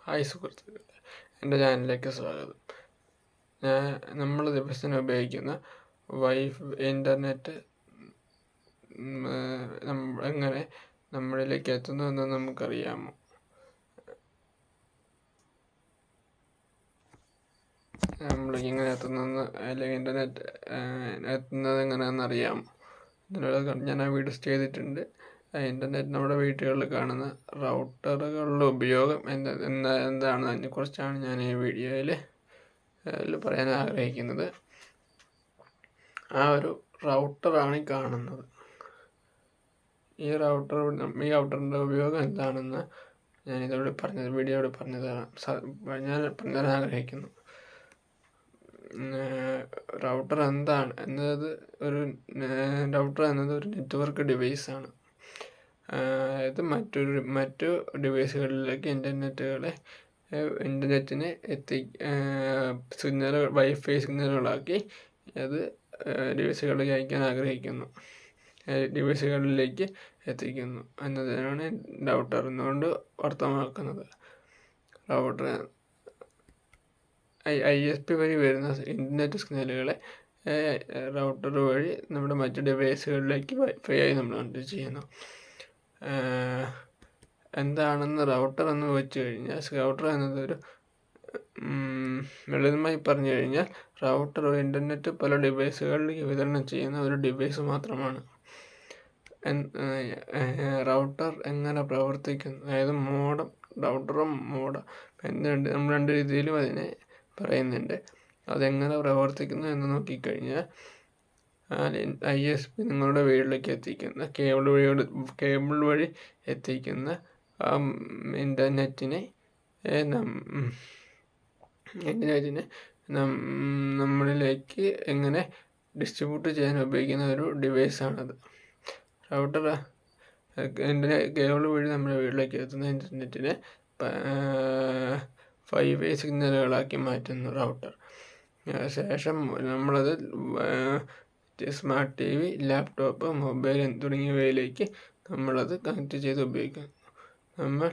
Hi സുഹൃത്തുക്കളെ, എൻ്റെ ചാനലിലേക്ക് സ്വാഗതം. നമ്മൾ ദിവസേന ഉപയോഗിക്കുന്ന ഇൻ്റർനെറ്റ് എങ്ങനെ നമ്മളിലേക്ക് എത്തുന്നു എന്ന് നമുക്കറിയാമോ? നമ്മളിലേക്ക് എങ്ങനെ എത്തുന്നതെന്ന്, അല്ലെങ്കിൽ ഇൻ്റർനെറ്റ് എത്തുന്നത് എങ്ങനെയാണെന്ന് അറിയാമോ? ഇതിനുള്ള ഞാൻ ആ വീഡിയോസ് ചെയ്തിട്ടുണ്ട്. ഇൻ്റർനെറ്റ് നമ്മുടെ വീടുകളിൽ കാണുന്ന റൗട്ടറുകളുടെ ഉപയോഗം എന്താണെന്ന് അതിനെക്കുറിച്ചാണ് ഞാൻ ഈ വീഡിയോയിൽ പറയാൻ ആഗ്രഹിക്കുന്നത്. ആ ഒരു റൗട്ടറാണ് ഈ കാണുന്നത്. ഈ റൗട്ടറിൻ്റെ ഉപയോഗം എന്താണെന്ന് ഞാൻ വീഡിയോയോട് ഞാൻ പറയാൻ ആഗ്രഹിക്കുന്നു. റൗട്ടർ എന്നത് ഒരു നെറ്റ്വർക്ക് ഡിവൈസാണ്. അതായത് മറ്റു ഡിവൈസുകളിലേക്ക് ഇൻ്റർനെറ്റിനെ വൈഫൈ സിഗ്നലുകളാക്കി അത് ഡിവൈസുകളിലേക്ക് എത്തിക്കുന്നു എന്നതിനാണ് റൗട്ടർ എന്നുകൊണ്ട് അർത്ഥമാക്കുന്നത്. റൗട്ടർ ISP വഴി വരുന്ന ഇൻ്റർനെറ്റ് സിഗ്നലുകളെ റൗട്ടർ വഴി നമ്മുടെ മറ്റു ഡിവൈസുകളിലേക്ക് വൈഫൈ ആയി നമ്മൾ കണക്ട് ചെയ്യുന്നു. എന്താണെന്ന് റൗട്ടർ എന്ന് വെച്ച് കഴിഞ്ഞാൽ, റൗട്ടർ എന്നതൊരു ലളിതമായി പറഞ്ഞു കഴിഞ്ഞാൽ, റൗട്ടർ ഒരു ഇൻ്റർനെറ്റ് പല ഡിവൈസുകളിലേക്ക് വിതരണം ചെയ്യുന്ന ഒരു ഡിവൈസ് മാത്രമാണ്. റൗട്ടർ എങ്ങനെ പ്രവർത്തിക്കുന്നു, അതായത് റൗട്ടറും മോഡം നമ്മൾ രണ്ട് രീതിയിലും അതിനെ പറയുന്നുണ്ട്. അതെങ്ങനെ പ്രവർത്തിക്കുന്നു എന്ന് നോക്കിക്കഴിഞ്ഞാൽ, ISP നിങ്ങളുടെ വീട്ടിലേക്ക് എത്തിക്കുന്ന കേബിൾ വഴി എത്തിക്കുന്ന ഇൻ്റർനെറ്റിനെ നമ്മളിലേക്ക് എങ്ങനെ ഡിസ്ട്രിബ്യൂട്ട് ചെയ്യാൻ ഉപയോഗിക്കുന്ന ഒരു ഡിവൈസാണത്. റൗട്ടർ കേബിൾ വഴി നമ്മുടെ വീട്ടിലേക്ക് എത്തുന്ന ഇൻ്റർനെറ്റിനെ 5G സിഗ്നലുകളാക്കി മാറ്റുന്നു റൗട്ടർ. ശേഷം നമ്മളത് സ്മാർട്ട് TV, ലാപ്ടോപ്പ്, മൊബൈൽ തുടങ്ങിയവയിലേക്ക് നമ്മളത് കണക്ട് ചെയ്ത് ഉപയോഗിക്കുന്നു. നമ്മൾ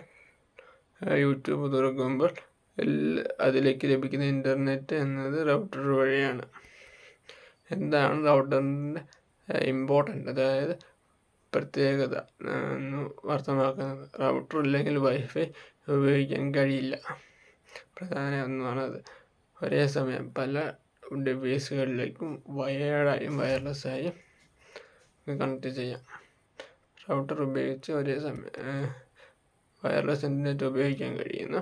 യൂട്യൂബ് തുറക്കുമ്പോൾ അതിലേക്ക് ലഭിക്കുന്ന ഇൻ്റർനെറ്റ് എന്നത് റൗട്ടർ വഴിയാണ്. എന്താണ് റൗട്ടറിൻ്റെ ഇമ്പോർട്ടൻ്റ്, അതായത് പ്രത്യേകത എന്ന് അർത്ഥമാക്കുന്നത്? റൗട്ടർ ഇല്ലെങ്കിൽ വൈഫൈ ഉപയോഗിക്കാൻ കഴിയില്ല. പ്രധാന ഒന്നാണത്. ഒരേ സമയം പല ഡിവൈസുകളിലേക്കും വയേർഡായും വയർലെസ്സായും കണക്ട് ചെയ്യാം. റൗട്ടർ ഉപയോഗിച്ച് ഒരേ സമയം വയർലെസ് ഇൻ്റർനെറ്റ് ഉപയോഗിക്കാൻ കഴിയുന്ന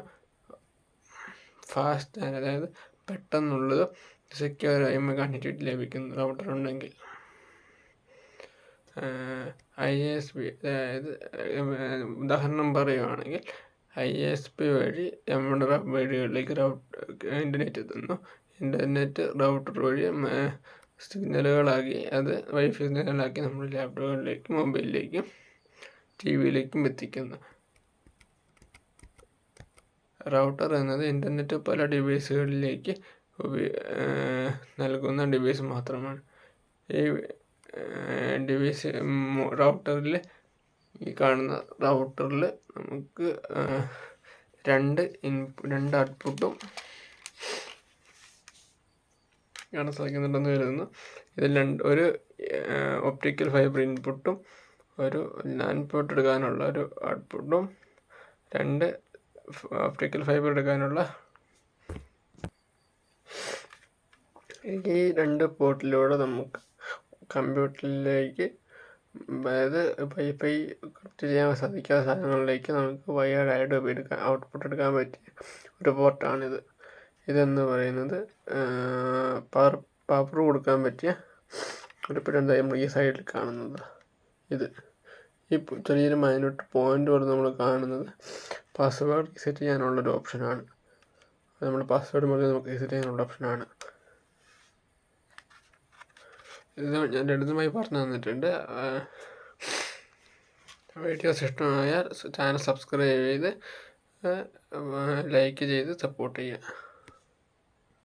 ഫാസ്റ്റ് അതായത് പെട്ടെന്നുള്ളതും സെക്യൂറായും കണക്ടിവിറ്റി ലഭിക്കുന്നു റൗട്ടർ ഉണ്ടെങ്കിൽ. ISP, അതായത് ഉദാഹരണം പറയുകയാണെങ്കിൽ, ISP വഴി നമ്മുടെ വീടുകളിലേക്ക് ഇൻ്റർനെറ്റ് എത്തുന്നു. ഇൻ്റർനെറ്റ് റൗട്ടർ വഴി സിഗ്നലുകളാക്കി, അത് വൈഫൈ സിഗ്നലുകളാക്കി നമ്മുടെ ലാപ്ടോപ്പുകളിലേക്കും മൊബൈലിലേക്കും TVയിലേക്കും എത്തിക്കുന്നു. റൗട്ടർ എന്നത് ഇൻ്റർനെറ്റ് പല ഡിവൈസുകളിലേക്ക് നൽകുന്ന ഡിവൈസ് മാത്രമാണ്. ഈ റൗട്ടറിൽ നമുക്ക് രണ്ട് ഔട്ട്പുട്ടും കാണാൻ സാധിക്കുന്നുണ്ടെന്ന് കരുതുന്നു. ഇതിൽ ഒരു ഒപ്റ്റിക്കൽ ഫൈബർ ഇൻപുട്ടും ഒരു LAN പോർട്ട് എടുക്കാനുള്ള ഒരു ഔട്ട്പുട്ടും, രണ്ട് ഒപ്റ്റിക്കൽ ഫൈബർ എടുക്കാനുള്ള ഈ രണ്ട് പോർട്ടിലൂടെ നമുക്ക് കമ്പ്യൂട്ടറിലേക്ക്, അതായത് വൈഫൈ കണക്ട് ചെയ്യാൻ സാധിക്കാത്ത സാധനങ്ങളിലേക്ക് നമുക്ക് വയേർഡായിട്ട് ഔട്ട്പുട്ട് എടുക്കാൻ പറ്റിയ ഒരു പോർട്ടാണിത്. ഇതെന്ന് പറയുന്നത് പവർ കൊടുക്കാൻ പറ്റിയ ഒരു പിന്നെന്താ നമ്മൾ ഈ സൈഡിൽ കാണുന്നത്, ഈ ചെറിയൊരു മൈന്യൂട്ട് പോയിന്റ് പോലെ നമ്മൾ കാണുന്നത് പാസ്വേഡ് റീസെറ്റ് ചെയ്യാനുള്ളൊരു ഓപ്ഷനാണ്. നമ്മൾ പാസ്വേഡ് മുതൽ നമുക്ക് റീസെറ്റ് ചെയ്യാനുള്ള ഓപ്ഷനാണ്. ഇത് ഞാൻ ലളിതമായി പറഞ്ഞു തന്നിട്ടുണ്ട്. വീഡിയോസ് ഇഷ്ടമായാൽ ചാനൽ സബ്സ്ക്രൈബ് ചെയ്ത് ലൈക്ക് ചെയ്ത് സപ്പോർട്ട് ചെയ്യുക.